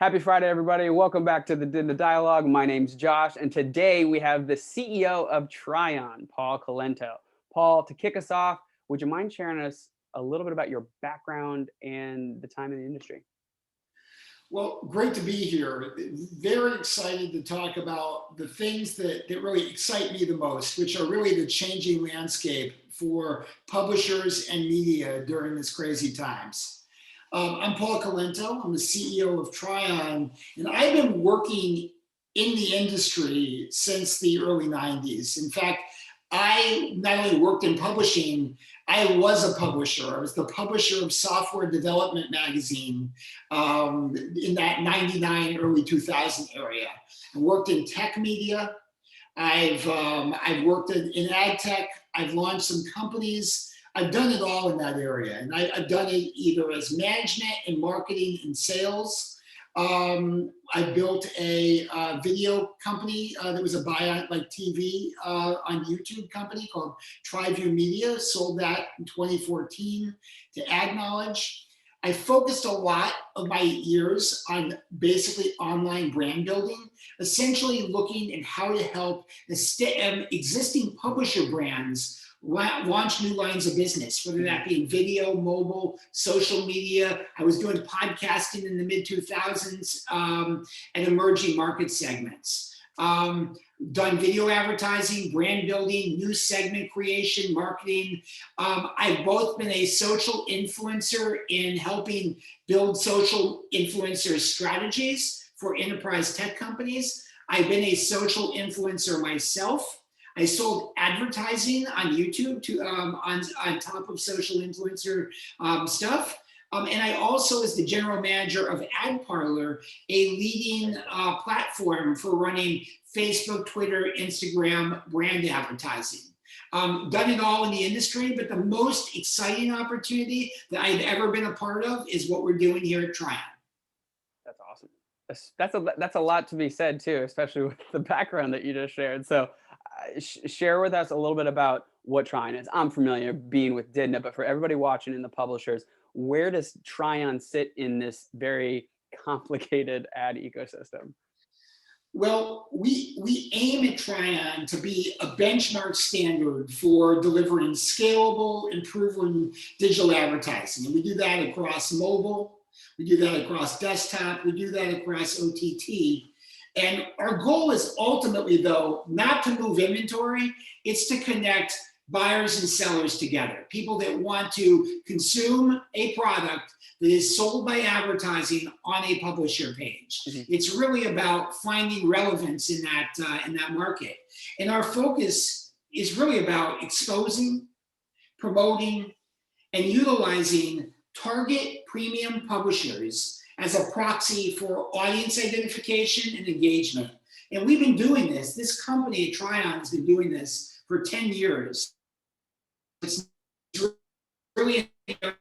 Happy Friday, everybody. Welcome back to the diDNA Dialogue. My name's Josh, and today we have the CEO of Trion, Paul Calento. Paul, to kick us off, would you mind sharing us a little bit about your background and the time in the industry? Well, great to be here. Very excited to talk about the things that really excite me the most, which are really the changing landscape for publishers and media during these crazy times. I'm Paul Calento. I'm the CEO of Trion, and I've been working in the industry since the early 90s. In fact, I not only worked in publishing, I was a publisher. I was the publisher of Software Development Magazine in that 99, early 2000 area. I worked in tech media. I've worked in ad tech. I've launched some companies. I've done it all in that area. And I've done it either as management and marketing and sales. I built a video company that was a buyout like TV on YouTube company called TriView Media, sold that in 2014 to AdKnowledge. I focused a lot of my years on basically online brand building, essentially looking at how to help existing publisher brands launch new lines of business, whether that be in video, mobile, social media. I was doing podcasting in the mid-2000s and emerging market segments. Done video advertising, brand building, new segment creation, marketing. I've both been a social influencer in helping build social influencer strategies for enterprise tech companies. I've been a social influencer myself. I sold advertising on YouTube on top of social influencer stuff. And I also was the general manager of AdParlor, a leading platform for running Facebook, Twitter, Instagram brand advertising. Done it all in the industry, but the most exciting opportunity that I've ever been a part of is what we're doing here at Trion. That's awesome. That's a lot to be said too, especially with the background that you just shared. So share with us a little bit about what Trion is. I'm familiar being with diDNA, but for everybody watching and the publishers, where does Trion sit in this very complicated ad ecosystem? Well, we aim at Trion to be a benchmark standard for delivering scalable, improving digital advertising. And we do that across mobile, we do that across desktop, we do that across OTT. And our goal is ultimately, though, not to move inventory, it's to connect buyers and sellers together. People that want to consume a product that is sold by advertising on a publisher page. Mm-hmm. It's really about finding relevance in that market. And our focus is really about exposing, promoting, and utilizing target premium publishers as a proxy for audience identification and engagement. And we've been doing this. This company, Trion, has been doing this for 10 years. It's really an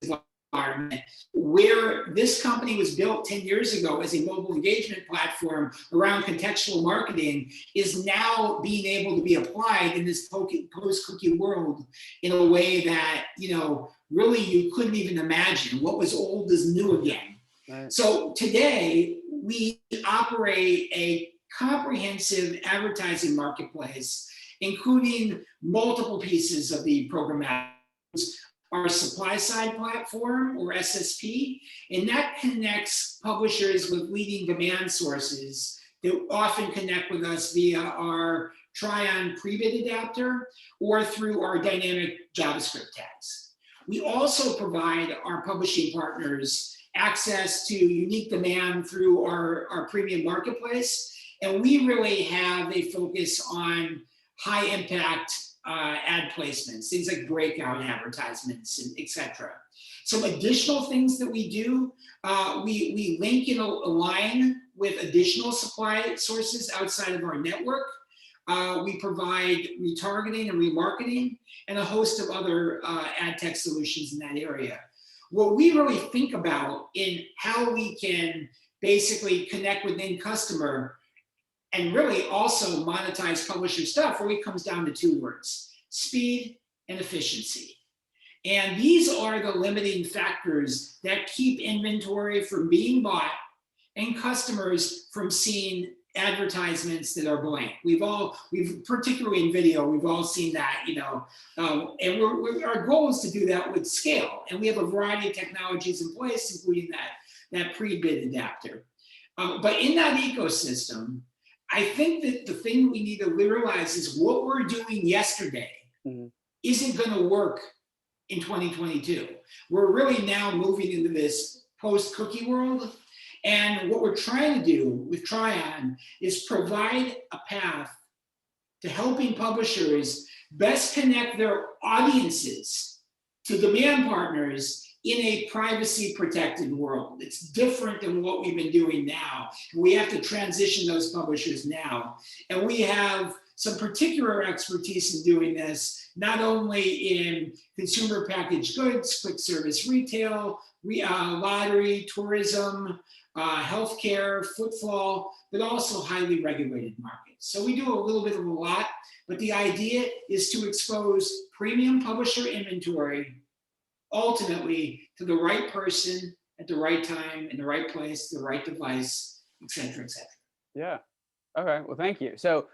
environment where this company was built 10 years ago as a mobile engagement platform around contextual marketing is now being able to be applied in this post-cookie world in a way that, really you couldn't even imagine. What was old is new again. Right. So today, we operate a comprehensive advertising marketplace, including multiple pieces of the programmatic. Our supply-side platform, or SSP, and that connects publishers with leading demand sources that often connect with us via our Trion pre-bid adapter or through our dynamic JavaScript tags. We also provide our publishing partners access to unique demand through our premium marketplace. And we really have a focus on high impact ad placements, things like breakout advertisements, and et cetera. Some additional things that we do, we link and align with additional supply sources outside of our network. We provide retargeting and remarketing and a host of other ad tech solutions in that area. What we really think about in how we can basically connect with end customer and really also monetize publisher stuff really comes down to two words: speed and efficiency. And these are the limiting factors that keep inventory from being bought and customers from seeing advertisements that are blank. We've particularly in video, we've all seen that, and our goal is to do that with scale. And we have a variety of technologies in place, including that pre-bid adapter. But in that ecosystem, I think that the thing we need to realize is what we're doing yesterday isn't going to work in 2022. We're really now moving into this post-cookie world. And what we're trying to do with Trion is provide a path to helping publishers best connect their audiences to demand partners in a privacy protected world. It's different than what we've been doing now. We have to transition those publishers now. And we have some particular expertise in doing this, not only in consumer packaged goods, quick service retail, lottery, tourism, healthcare, footfall, but also highly regulated markets. So we do a little bit of a lot, but the idea is to expose premium publisher inventory ultimately to the right person at the right time, in the right place, the right device, et cetera, et cetera. Yeah. Okay. Well, thank you. So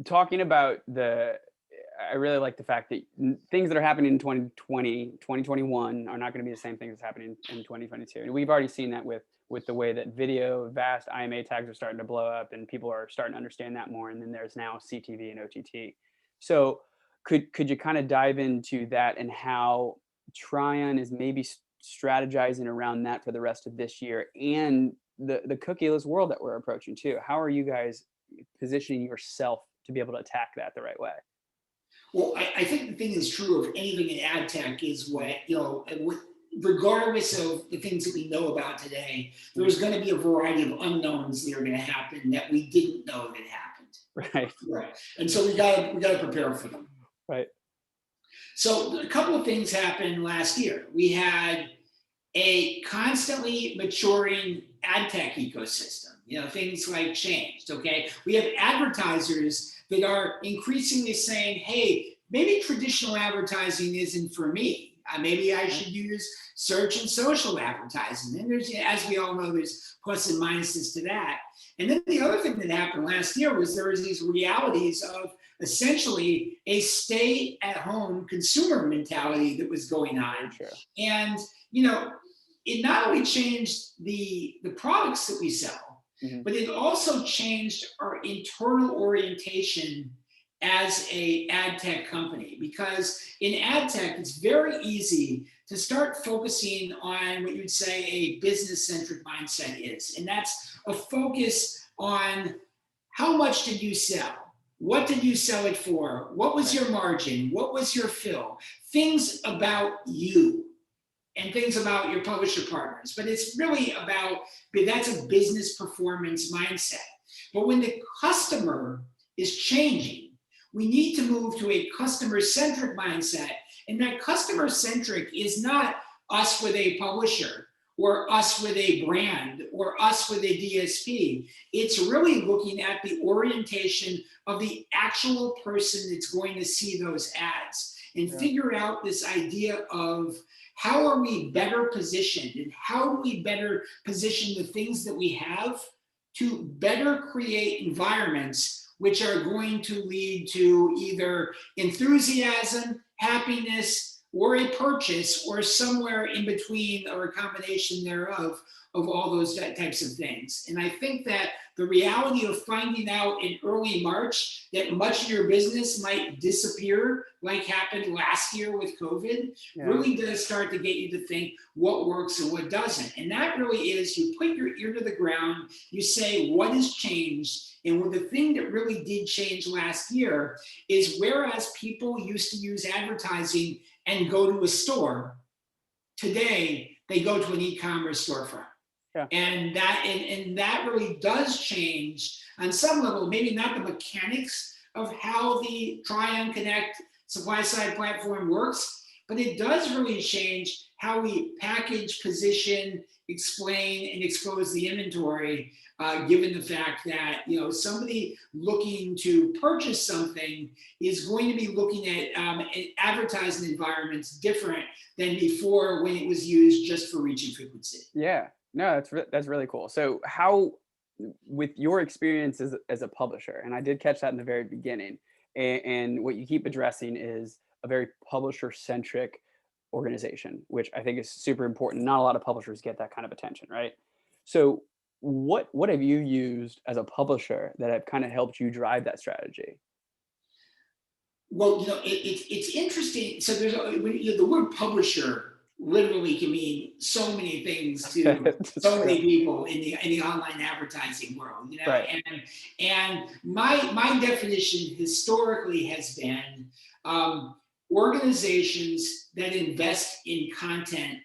talking about I really like the fact that things that are happening in 2020, 2021 are not going to be the same things that's happening in 2022. And we've already seen that with the way that video, vast IMA tags are starting to blow up and people are starting to understand that more. And then there's now CTV and OTT. So could you kind of dive into that and how Trion is maybe strategizing around that for the rest of this year and the cookieless world that we're approaching too? How are you guys positioning yourself to be able to attack that the right way? Well, I think the thing is true of anything in ad tech is regardless of the things that we know about today, there's going to be a variety of unknowns that are going to happen that we didn't know that happened. Right. And so we got to prepare for them. Right. So a couple of things happened last year. We had a constantly maturing ad tech ecosystem. Things like changed. Okay. We have advertisers that are increasingly saying, hey, maybe traditional advertising isn't for me. Maybe I should use search and social advertising. And there's, as we all know, there's plus and minuses to that. And then the other thing that happened last year was there was these realities of essentially a stay-at-home consumer mentality that was going on. Sure. And, it not only changed the products that we sell, but it also changed our internal orientation as a ad tech company, because in ad tech, it's very easy to start focusing on what you'd say a business-centric mindset is. And that's a focus on how much did you sell? What did you sell it for? What was your margin? What was your fill? Things about you and things about your publisher partners. But it's really about, that's a business performance mindset. But when the customer is changing, we need to move to a customer-centric mindset. And that customer-centric is not us with a publisher or us with a brand or us with a DSP. It's really looking at the orientation of the actual person that's going to see those ads and figure out this idea of how are we better positioned and how do we better position the things that we have to better create environments which are going to lead to either enthusiasm, happiness, or a purchase, or somewhere in between, or a combination thereof of all those types of things. And I think that the reality of finding out in early March that much of your business might disappear, like happened last year with COVID, really does start to get you to think what works and what doesn't. And that really is, you put your ear to the ground, you say, what has changed? And the thing that really did change last year is whereas people used to use advertising and go to a store, today they go to an e-commerce storefront. Yeah. And that really does change on some level, maybe not the mechanics of how the Trion Connect supply side platform works, but it does really change how we package, position, explain, and expose the inventory, given the fact that somebody looking to purchase something is going to be looking at advertising environments different than before when it was used just for reach and frequency. Yeah. No, that's really cool. So how, with your experience as a publisher, and I did catch that in the very beginning, and what you keep addressing is a very publisher centric organization, which I think is super important. Not a lot of publishers get that kind of attention, right? So what have you used as a publisher that have kind of helped you drive that strategy? Well, it's interesting. So the word publisher literally can mean so many things to That's so true. many people in the online advertising world. Right. And my definition historically has been organizations that invest in content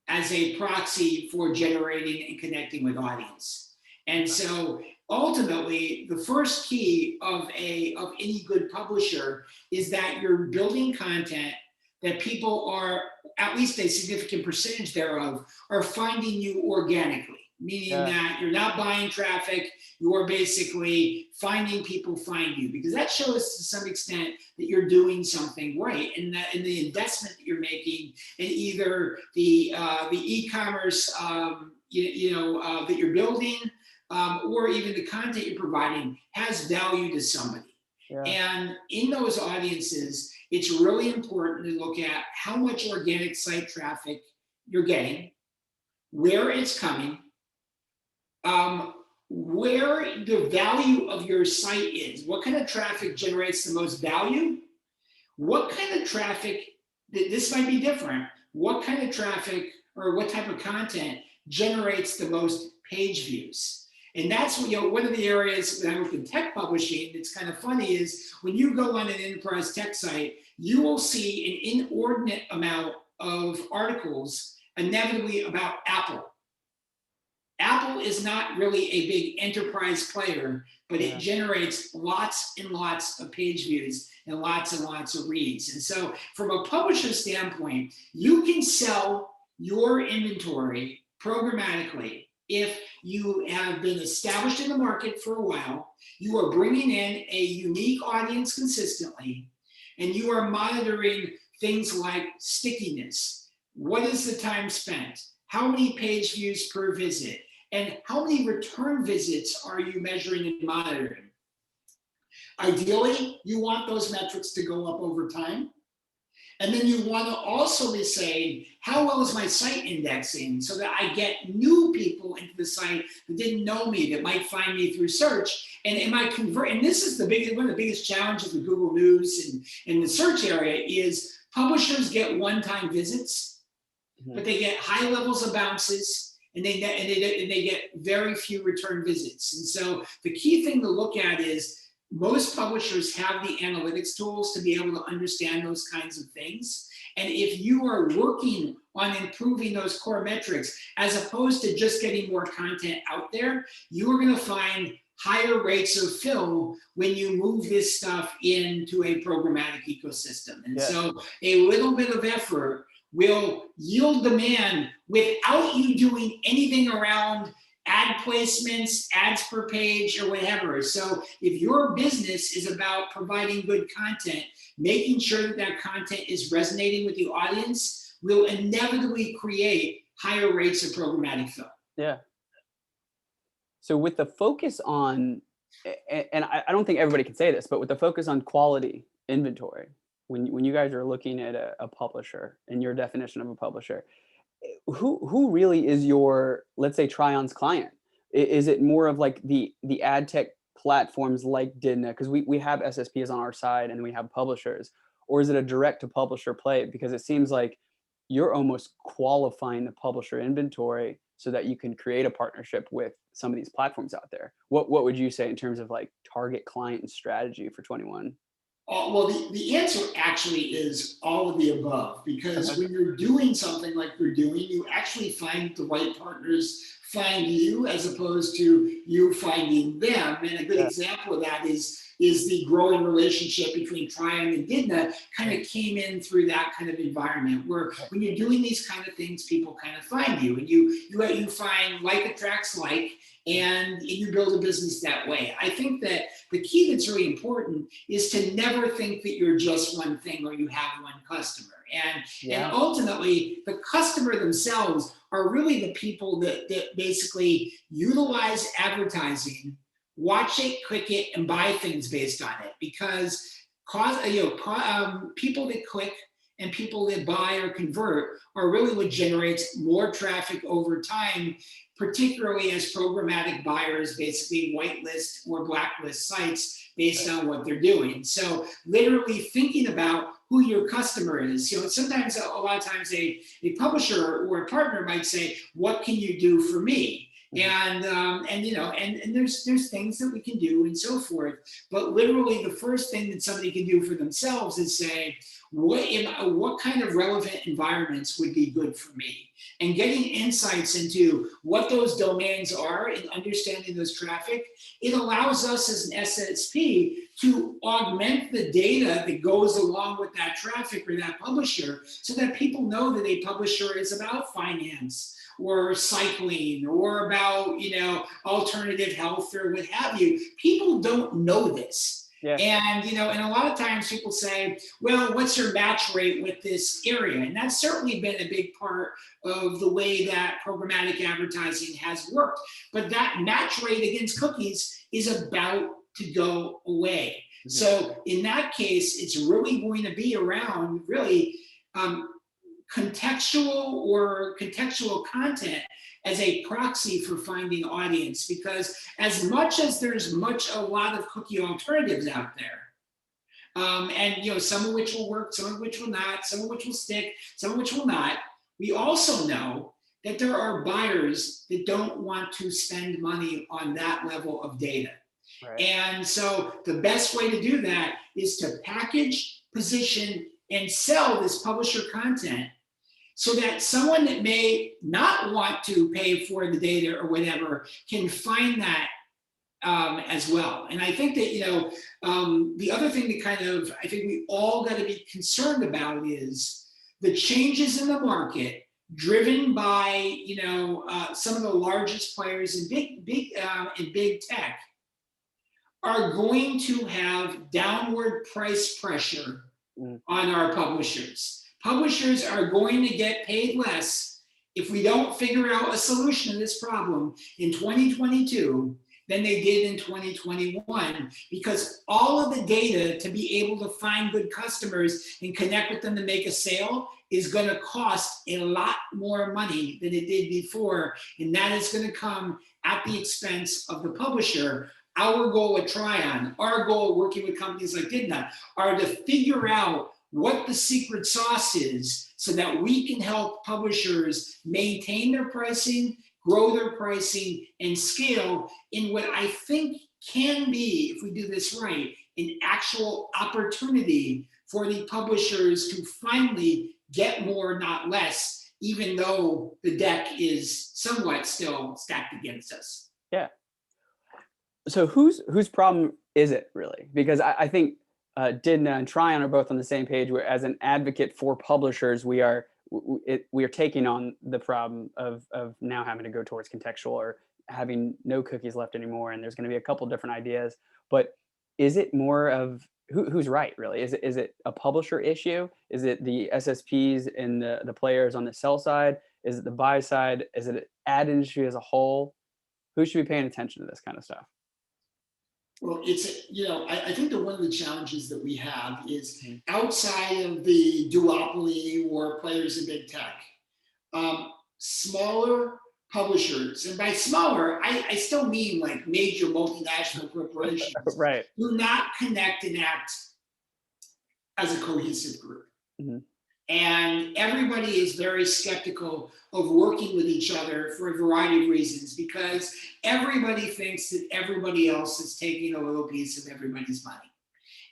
as a proxy for generating and connecting with audience. And so ultimately, the first key of any good publisher is that you're building content that people are, at least a significant percentage thereof, are finding you organically, meaning Yeah. that you're not buying traffic, you're basically finding people find you, because that shows to some extent that you're doing something right, and that in the investment that you're making in either the e-commerce that you're building, or even the content you're providing has value to somebody. Yeah. And in those audiences, it's really important to look at how much organic site traffic you're getting, where it's coming, where the value of your site is. What kind of traffic generates the most value? What kind of traffic, this might be different, what kind of traffic or what type of content generates the most page views? And that's one of the areas that I work in tech publishing that's kind of funny is when you go on an enterprise tech site, you will see an inordinate amount of articles inevitably about Apple. Apple is not really a big enterprise player, but it generates lots and lots of page views and lots of reads. And so from a publisher standpoint, you can sell your inventory programmatically if you have been established in the market for a while, you are bringing in a unique audience consistently, and you are monitoring things like stickiness. What is the time spent? How many page views per visit? And how many return visits are you measuring and monitoring? Ideally, you want those metrics to go up over time. And then you want to also be saying, how well is my site indexing so that I get new people into the site that didn't know me, that might find me through search? And am I convert? And this is one of the biggest challenges with Google News and the search area is publishers get one-time visits, but they get high levels of bounces, and they get very few return visits. And so the key thing to look at is most publishers have the analytics tools to be able to understand those kinds of things. And if you are working on improving those core metrics, as opposed to just getting more content out there, you are going to find higher rates of fill when you move this stuff into a programmatic ecosystem. And so a little bit of effort will yield demand without you doing anything around ad placements, ads per page, or whatever. So if your business is about providing good content, making sure that that content is resonating with the audience will inevitably create higher rates of programmatic fill. Yeah. So with the focus on, and I don't think everybody can say this, but with the focus on quality inventory, when you guys are looking at a publisher and your definition of a publisher, who really is your, let's say, Trion's client? Is it more of like the ad tech platforms like diDNA, because we have SSPs on our side and we have publishers, or is it a direct to publisher play? Because it seems like you're almost qualifying the publisher inventory so that you can create a partnership with some of these platforms out there. What would you say in terms of like target client and strategy for 21? Well, the answer actually is all of the above, because when you're doing something like you're doing, you actually find the right partners find you as opposed to you finding them. And a good example of that is the growing relationship between Trion and diDNA kind of came in through that kind of environment where when you're doing these kind of things, people kind of find you, and you find like attracts like, and you build a business that way. I think that the key that's really important is to never think that you're just one thing or you have one customer. And Yeah. ultimately, the customer themselves are really the people that basically utilize advertising, watch it, click it, and buy things based on it. Because people that click and people that buy or convert are really what generates more traffic over time, particularly as programmatic buyers basically whitelist or blacklist sites based on what they're doing. So literally thinking about who your customer is. Sometimes, a lot of times, a publisher or a partner might say, "What can you do for me?" And there's things that we can do and so forth. But literally, the first thing that somebody can do for themselves is say, what kind of relevant environments would be good for me? And getting insights into what those domains are and understanding those traffic, it allows us as an SSP to augment the data that goes along with that traffic or that publisher, so that people know that a publisher is about finance or cycling or about alternative health or what have you. People don't know this. Yeah. And a lot of times people say, well, what's your match rate with this area? And that's certainly been a big part of the way that programmatic advertising has worked. But that match rate against cookies is about to go away. Mm-hmm. So in that case, it's really going to be around really contextual content as a proxy for finding audience. Because as much as there's a lot of cookie alternatives out there, and some of which will work, some of which will not, some of which will stick, some of which will not, we also know that there are buyers that don't want to spend money on that level of data. Right. And so the best way to do that is to package, position, and sell this publisher content, so that someone that may not want to pay for the data or whatever can find that as well. And I think that, the other thing that I think we all got to be concerned about is the changes in the market driven by, some of the largest players in big tech are going to have downward price pressure on our publishers. Publishers are going to get paid less if we don't figure out a solution to this problem in 2022 than they did in 2021, because all of the data to be able to find good customers and connect with them to make a sale is going to cost a lot more money than it did before, and that is going to come at the expense of the publisher. Our goal at Trion, our goal working with companies like diDNA, are to figure out what the secret sauce is so that we can help publishers maintain their pricing, grow their pricing, and scale in what I think can be, if we do this right, an actual opportunity for the publishers to finally get more, not less, even though the deck is somewhat still stacked against us. Yeah. So whose problem is it really? Because I think diDNA and Trion are both on the same page, where as an advocate for publishers, we are taking on the problem of now having to go towards contextual or having no cookies left anymore. And there's going to be a couple different ideas, but is it more of who's right really? Is it a publisher issue? Is it the SSPs and the players on the sell side? Is it the buy side? Is it ad industry as a whole? Who should be paying attention to this kind of stuff? Well, I think that one of the challenges that we have is outside of the duopoly or players in big tech, smaller publishers, and by smaller, I still mean like major multinational corporations, right, do not connect and act as a cohesive group. Mm-hmm. And everybody is very skeptical of working with each other for a variety of reasons, because everybody thinks that everybody else is taking a little piece of everybody's money.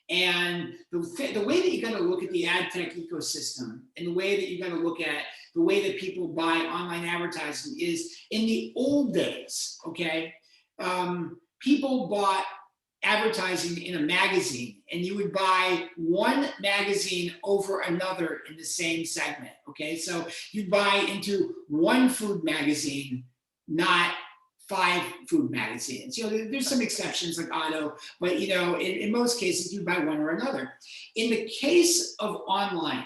And the way that you got to look at the ad tech ecosystem, and the way that you got to look at the way that people buy online advertising is, in the old days, okay, people bought advertising in a magazine, and you would buy one magazine over another in the same segment. Okay, so you'd buy into one food magazine, not 5 food magazines. There's some exceptions like auto, but in most cases you buy one or another. In the case of online,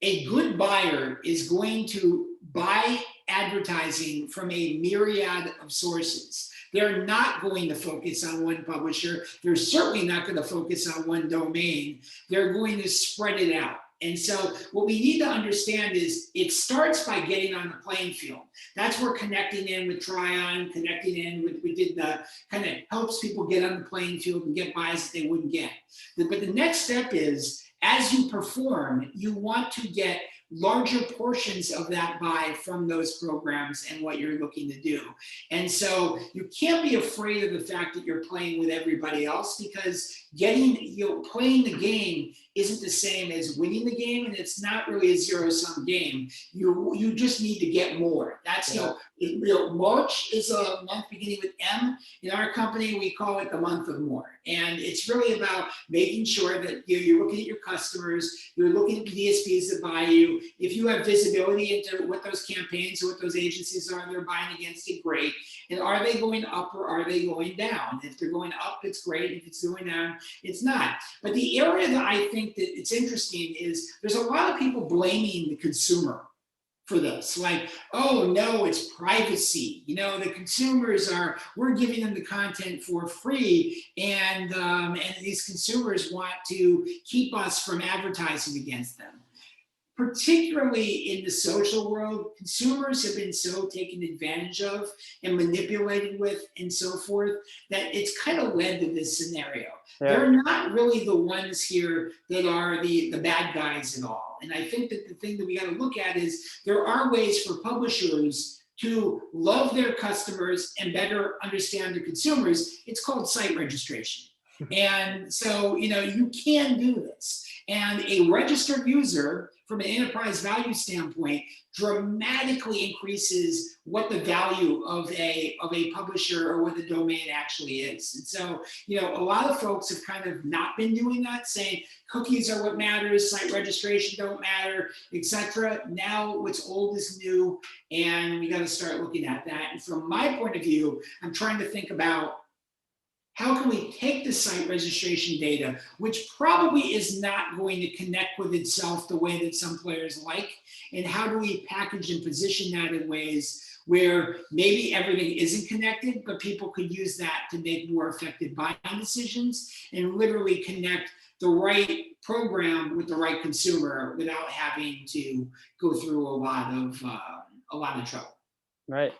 a good buyer is going to buy advertising from a myriad of sources. They're not going to focus on one publisher. They're certainly not going to focus on one domain. They're going to spread it out. And so what we need to understand is it starts by getting on the playing field. That's where connecting in with Trion, connecting in with diDNA kind of helps people get on the playing field and get buys that they wouldn't get. But the next step is, as you perform, you want to get larger portions of that buy from those programs and what you're looking to do. And so you can't be afraid of the fact that you're playing with everybody else, because playing the game isn't the same as winning the game, and it's not really a zero-sum game. You just need to get more. That's March is a month beginning with M. In our company, we call it the month of more. And it's really about making sure that you're looking at your customers, you're looking at the DSPs that buy you. If you have visibility into what those campaigns or what those agencies are they're buying against, it great. And are they going up or are they going down? If they're going up, it's great. If it's going down, it's not. But the area that I think that it's interesting is there's a lot of people blaming the consumer for this. Like, oh no, it's privacy. The consumers we're giving them the content for free, and these consumers want to keep us from advertising against them. Particularly in the social world, consumers have been so taken advantage of and manipulated with and so forth that it's kind of led to this scenario. Yeah. They're not really the ones here that are the bad guys at all. And I think that the thing that we got to look at is there are ways for publishers to love their customers and better understand the consumers. It's called site registration. And so, you can do this. And a registered user, from an enterprise value standpoint, dramatically increases what the value of a publisher or what the domain actually is. And so, a lot of folks have kind of not been doing that, saying cookies are what matters, site registration don't matter, etc. Now what's old is new, and we got to start looking at that. And from my point of view, I'm trying to think about how can we take the site registration data, which probably is not going to connect with itself the way that some players like, and how do we package and position that in ways where maybe everything isn't connected, but people could use that to make more effective buying decisions and literally connect the right program with the right consumer without having to go through a lot of trouble. Right.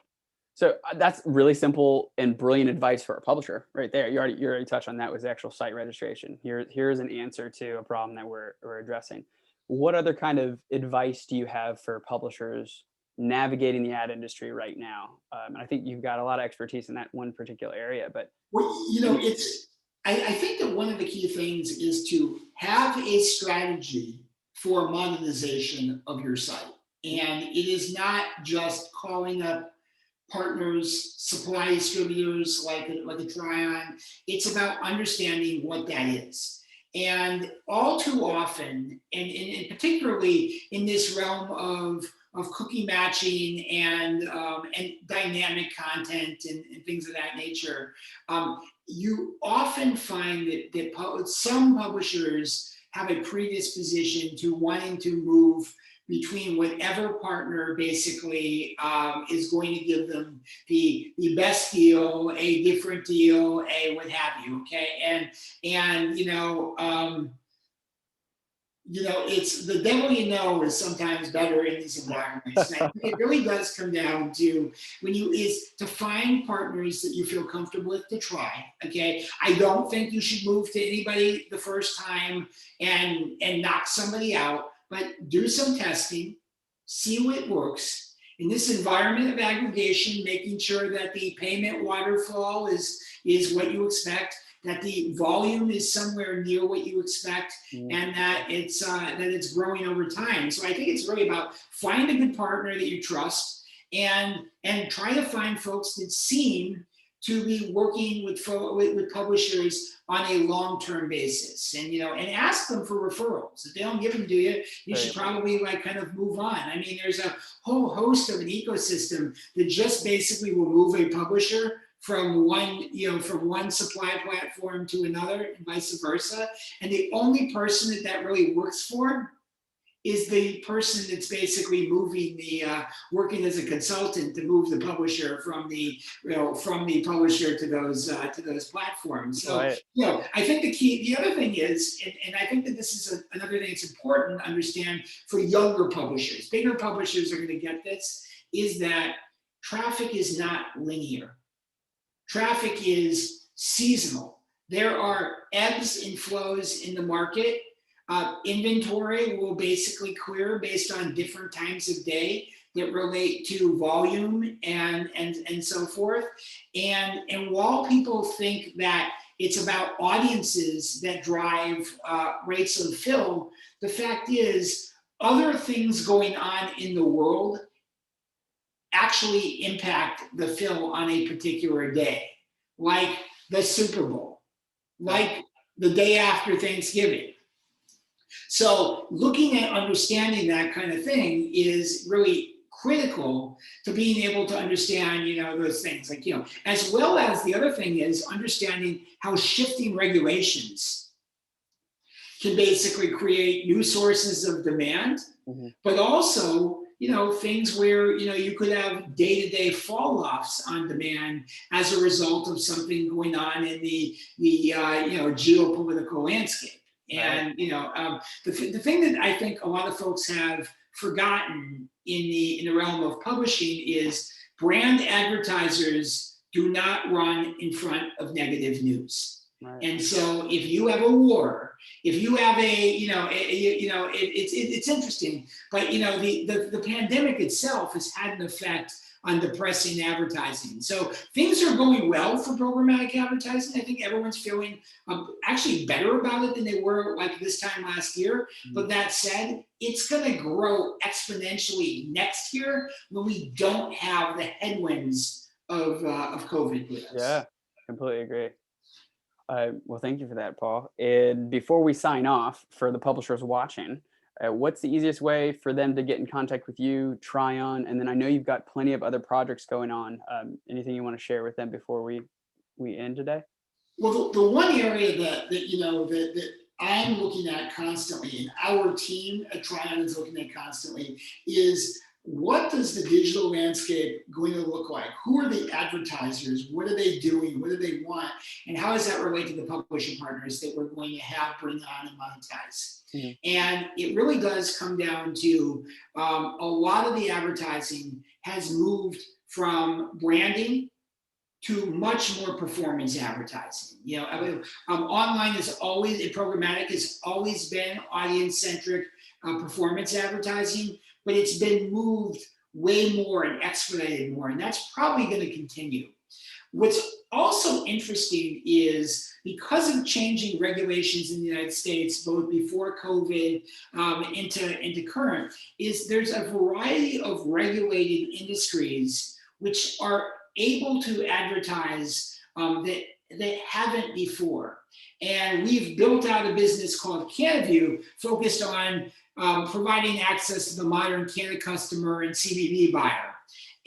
So that's really simple and brilliant advice for a publisher right there. You already touched on that, was actual site registration. Here's an answer to a problem that we're addressing. What other kind of advice do you have for publishers navigating the ad industry right now? And I think you've got a lot of expertise in that one particular area, but I think that one of the key things is to have a strategy for monetization of your site. And it is not just calling up partners, supply distributors like a Trion. It's about understanding what that is. And all too often, and particularly in this realm of cookie matching and dynamic content and things of that nature, you often find that some publishers have a predisposition to wanting to move between whatever partner basically is going to give them the best deal, a different deal, a what have you, okay? And it's the devil is sometimes better in these environments. And I think it really does come down to to find partners that you feel comfortable with to try. Okay, I don't think you should move to anybody the first time and knock somebody out, but do some testing, see what works. In this environment of aggregation, making sure that the payment waterfall is what you expect, that the volume is somewhere near what you expect, and that it's growing over time. So I think it's really about find a good partner that you trust and try to find folks that seem to be working with publishers on a long-term basis, and ask them for referrals. If they don't give them to you, you should probably kind of move on. I mean, there's a whole host of an ecosystem that just basically will move a publisher from one supply platform to another and vice versa. And the only person that really works for is the person that's basically moving working as a consultant to move the publisher from the publisher to those platforms. So Right. I think the other thing is, and I think that this is another thing that's important to understand for younger publishers. Bigger publishers are going to get this, is that traffic is not linear. Traffic is seasonal. There are ebbs and flows in the market. Inventory will basically clear based on different times of day that relate to volume and so forth. And while people think that it's about audiences that drive rates of fill, the fact is other things going on in the world actually impact the fill on a particular day, like the Super Bowl, like the day after Thanksgiving. So looking at understanding that kind of thing is really critical to being able to understand, those things, like, as well as the other thing is understanding how shifting regulations can basically create new sources of demand, but also, things where, you could have day-to-day fall-offs on demand as a result of something going on in the geopolitical landscape. And the thing that I think a lot of folks have forgotten in the realm of publishing is brand advertisers do not run in front of negative news. Right. And so if you have a war, if you have it's interesting, but the pandemic itself has had an effect on depressing advertising. So things are going well for programmatic advertising. I think everyone's feeling actually better about it than they were like this time last year. But that said, it's going to grow exponentially next year when we don't have the headwinds of COVID with us. Yeah, completely agree. Well, thank you for that, Paul. And before we sign off, for the publishers watching, what's the easiest way for them to get in contact with you, Trion? And then I know you've got plenty of other projects going on. Anything you want to share with them before we end today? Well, the one area that I'm looking at constantly, and our team at Trion is looking at constantly, is what does the digital landscape going to look like? Who are the advertisers? What are they doing? What do they want? And how does that relate to the publishing partners that we're going to have bring on and monetize? And it really does come down to a lot of the advertising has moved from branding to much more performance advertising. Online is always, programmatic has always been audience-centric performance advertising, but it's been moved way more and expedited more, and that's probably going to continue. What's also interesting is because of changing regulations in the United States, both before COVID into current, is there's a variety of regulated industries which are able to advertise that haven't before. And we've built out a business called CanView focused on providing access to the modern Canna customer and CBD buyer.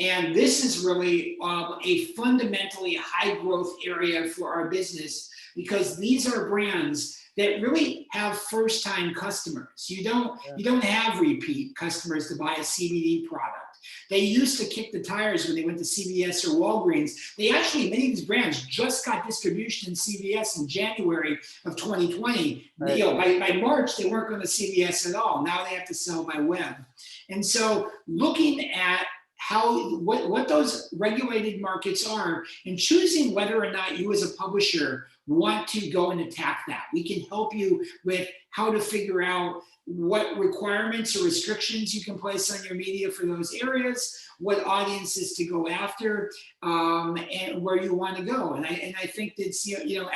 And this is really a fundamentally high growth area for our business because these are brands that really have first time customers. You don't have repeat customers to buy a CBD product. They used to kick the tires when they went to CVS or Walgreens. They actually, many of these brands just got distribution in CVS in January of 2020. Right. By March, they weren't going to CVS at all. Now they have to sell by web. And so looking at what those regulated markets are and choosing whether or not you as a publisher want to go and attack that. We can help you with how to figure out what requirements or restrictions you can place on your media for those areas, what audiences to go after, and where you want to go. And I think that's,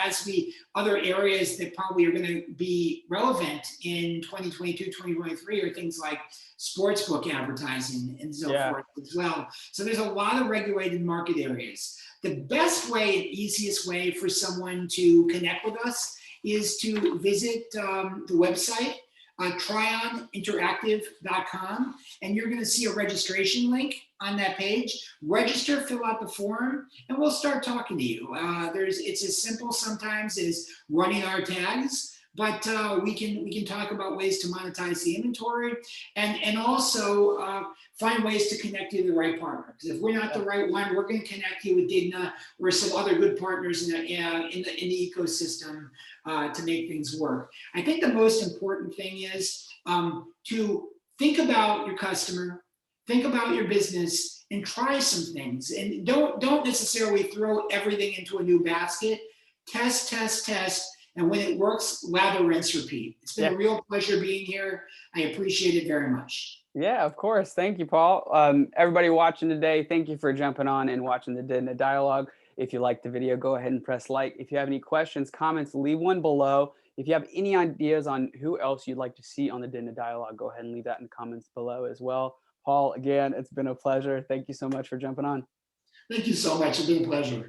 as other areas that probably are going to be relevant in 2022, 2023 are things like sportsbook advertising and so forth as well. So there's a lot of regulated market areas. The best way and easiest way for someone to connect with us is to visit the website, trioninteractive.com, and you're going to see a registration link on that page. Register, fill out the form, and we'll start talking to you. It's as simple sometimes as running our tags, but we can talk about ways to monetize the inventory, and also find ways to connect you to the right partner. Because if we're not the right one, we're going to connect you with Digna or some other good partners in the ecosystem to make things work. I think the most important thing is to think about your customer, think about your business, and try some things. And don't necessarily throw everything into a new basket. Test, test, test. And when it works, lather, rinse, repeat. It's been Yeah. a real pleasure being here. I appreciate it very much. Yeah, of course. Thank you, Paul. Everybody watching today, thank you for jumping on and watching the diDNA dialogue. If you liked the video, go ahead and press like. If you have any questions, comments, leave one below. If you have any ideas on who else you'd like to see on the diDNA dialogue, go ahead and leave that in the comments below as well. Paul, again, it's been a pleasure. Thank you so much for jumping on. Thank you so much. It's been a pleasure.